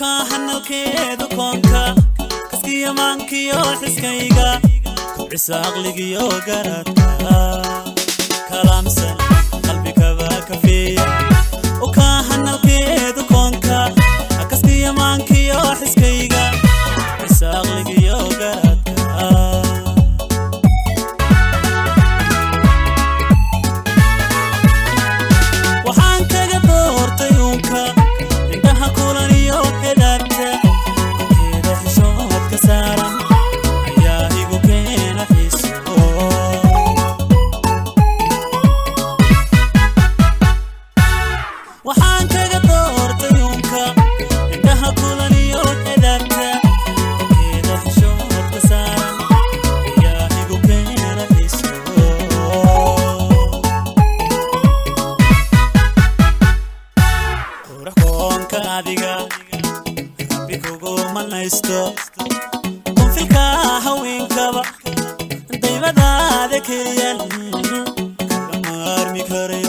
hanalkeedu koonka kaskiya maankiyo xiskayga kubcisa aqligiyo garadka kalaamsan qalbigaba kafiya uka hanalkeedu koonka kaskiya maankiyo xiskayga kubcisa aqligiyo garadka waxaan kaga doortay unka indhaha kulan iyo xidhaabta keeda xishoodka saaran ayaa igu keena xiiso waxaan kaga doortay unka indhaha kulan iyo xidhaabta keeda xishoodka saaran ayaa igu keena xiiso koonka adiga rabbi kugu manaysto kunfilka haweenkaba daymadaada keliyan kama armi kare